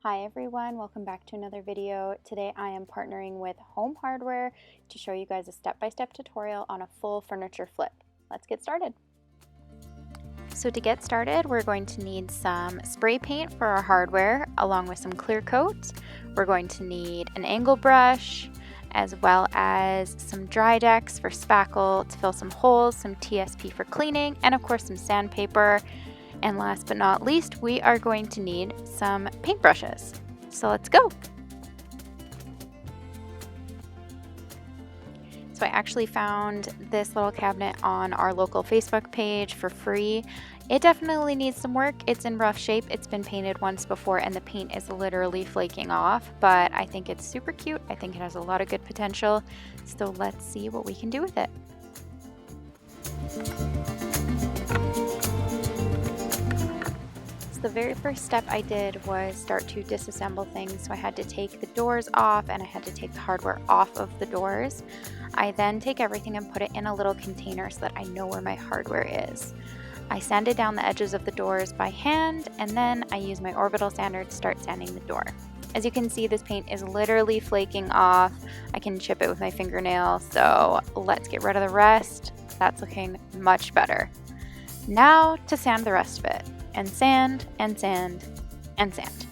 Hi everyone, welcome back to another video. Today I am partnering with Home Hardware to show you guys a step-by-step tutorial on a full furniture flip. Let's get started. So to get started, we're going to need some spray paint for our hardware along with some clear coat. We're going to need an angle brush as well as some dry decks for spackle to fill some holes, some TSP for cleaning, and of course some sandpaper. And last but not least, we are going to need some paintbrushes. So let's go. So I actually found this little cabinet on our local Facebook page for free. It definitely needs some work. It's in rough shape. It's been painted once before and the paint is literally flaking off, but I think it's super cute. I think it has a lot of good potential. So let's see what we can do with it. The very first step I did was start to disassemble things. So I had to take the doors off and I had to take the hardware off of the doors. I then take everything and put it in a little container so that I know where my hardware is. I sanded down the edges of the doors by hand and then I use my orbital sander to start sanding the door. As you can see, this paint is literally flaking off. I can chip it with my fingernail, so let's get rid of the rest. That's looking much better. Now to sand the rest of it. And sand, and sand, and sand.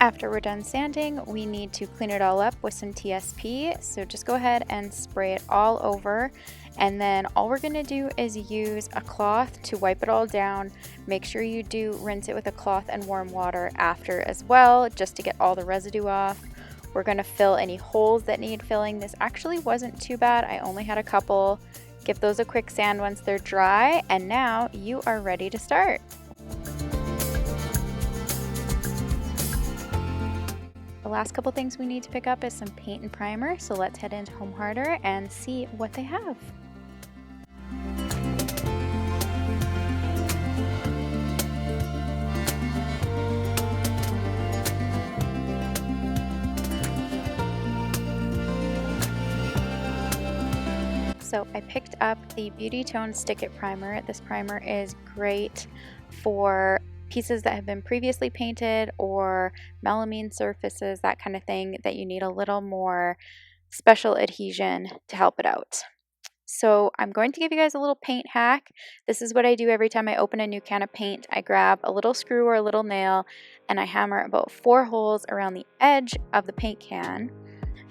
After we're done sanding, we need to clean it all up with some TSP. So just go ahead and spray it all over. And then all we're gonna do is use a cloth to wipe it all down. Make sure you do rinse it with a cloth and warm water after as well, just to get all the residue off. We're going to fill any holes that need filling. This actually wasn't too bad. I only had a couple. Give those a quick sand once they're dry, and now you are ready to start. The last couple things we need to pick up is some paint and primer, so let's head into Home Hardware and see what they have. So I picked up the Beauty Tone Stick It Primer. This primer is great for pieces that have been previously painted or melamine surfaces, that kind of thing, that you need a little more special adhesion to help it out. So I'm going to give you guys a little paint hack. This is what I do every time I open a new can of paint. I grab a little screw or a little nail and I hammer about 4 holes around the edge of the paint can,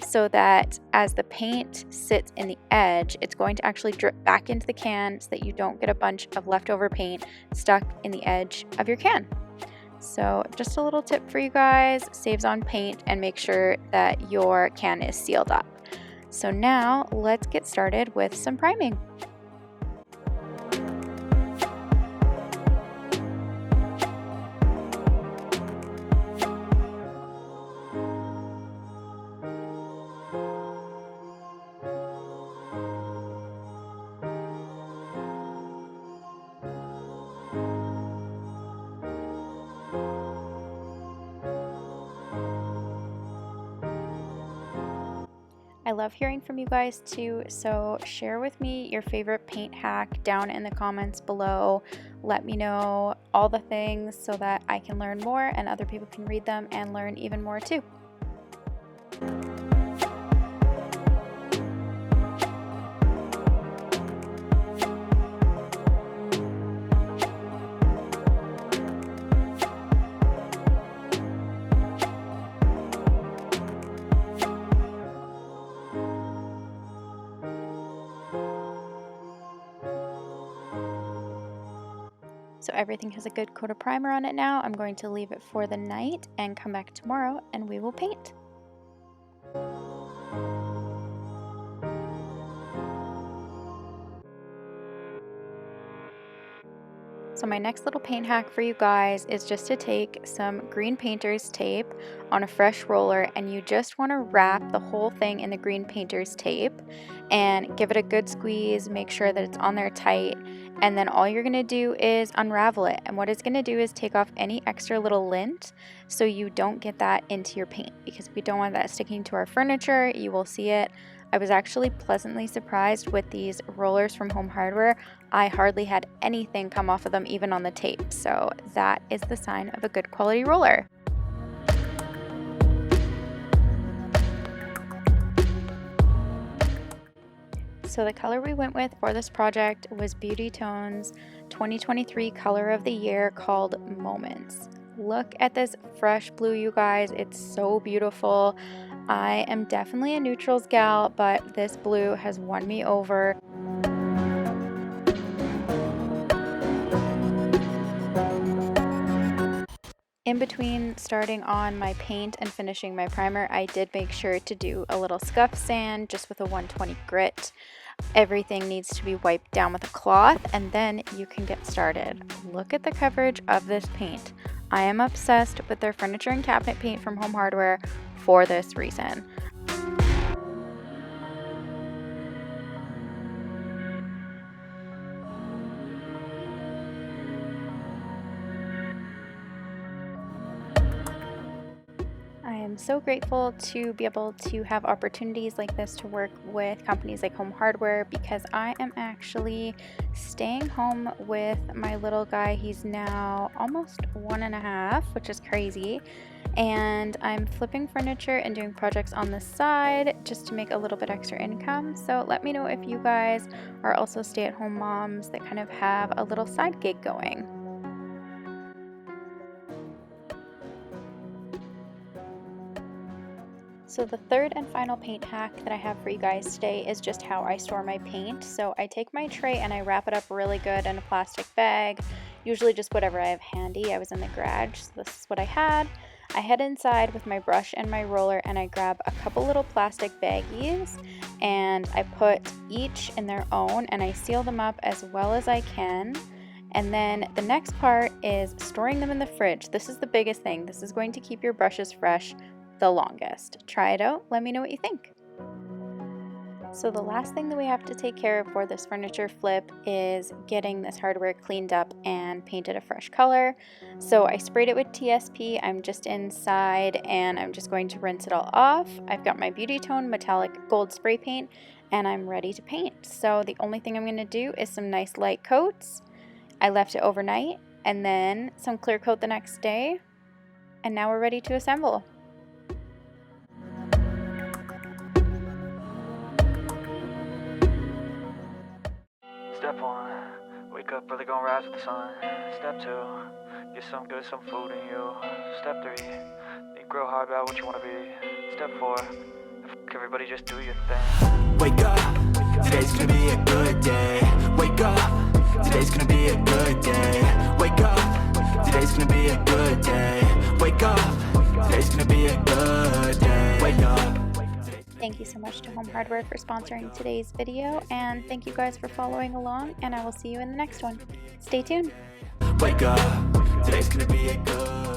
so that as the paint sits in the edge, it's going to actually drip back into the can so that you don't get a bunch of leftover paint stuck in the edge of your can. So just a little tip for you guys, saves on paint and make sure that your can is sealed up. So now let's get started with some priming. I love hearing from you guys too, so share with me your favorite paint hack down in the comments below. Let me know all the things so that I can learn more and other people can read them and learn even more too. So everything has a good coat of primer on it now. I'm going to leave it for the night and come back tomorrow and we will paint. So my next little paint hack for you guys is just to take some green painter's tape on a fresh roller, and you just want to wrap the whole thing in the green painter's tape and give it a good squeeze, make sure that it's on there tight, and then all you're going to do is unravel it. And what it's going to do is take off any extra little lint so you don't get that into your paint, because we don't want that sticking to our furniture. You will see it I was actually pleasantly surprised with these rollers from Home Hardware. I hardly had anything come off of them, even on the tape, so that is the sign of a good quality roller. So the color we went with for this project was Beautytone's 2023 color of the year called Moments. Look at this fresh blue, you guys. It's so beautiful. I am definitely a neutrals gal, but this blue has won me over. In between starting on my paint and finishing my primer, I did make sure to do a little scuff sand just with a 120 grit. Everything needs to be wiped down with a cloth, and then you can get started. Look at the coverage of this paint. I am obsessed with their furniture and cabinet paint from Home Hardware for this reason. I am so grateful to be able to have opportunities like this to work with companies like Home Hardware, because I am actually staying home with my little guy. He's now almost 1.5, which is crazy. And I'm flipping furniture and doing projects on the side just to make a little bit extra income. So let me know if you guys are also stay-at-home moms that kind of have a little side gig going. So the third and final paint hack that I have for you guys today is just how I store my paint. So I take my tray and I wrap it up really good in a plastic bag, usually just whatever I have handy. I was in the garage, so this is what I had. I head inside with my brush and my roller and I grab a couple little plastic baggies and I put each in their own and I seal them up as well as I can. And then the next part is storing them in the fridge. This is the biggest thing. This is going to keep your brushes fresh the longest. Try it out. Let me know what you think. So the last thing that we have to take care of for this furniture flip is getting this hardware cleaned up and painted a fresh color. So I sprayed it with TSP. I'm just inside and I'm just going to rinse it all off. I've got my Beautytone metallic gold spray paint and I'm ready to paint. So the only thing I'm going to do is some nice light coats. I left it overnight and then some clear coat the next day. And now we're ready to assemble. Step 1, wake up early, gonna rise with the sun. Step 2, get some food in you. Step 3, think real hard about what you wanna be. Step 4, everybody just do your thing. Wake up, today's gonna be a good day. Wake up, today's gonna be a good day. Wake up, today's gonna be a good day. Wake up, today's gonna be a good day. Wake up. Thank you so much to Home Hardware for sponsoring today's video, and thank you guys for following along, and I will see you in the next one. Stay tuned. Wake up, today's gonna be a good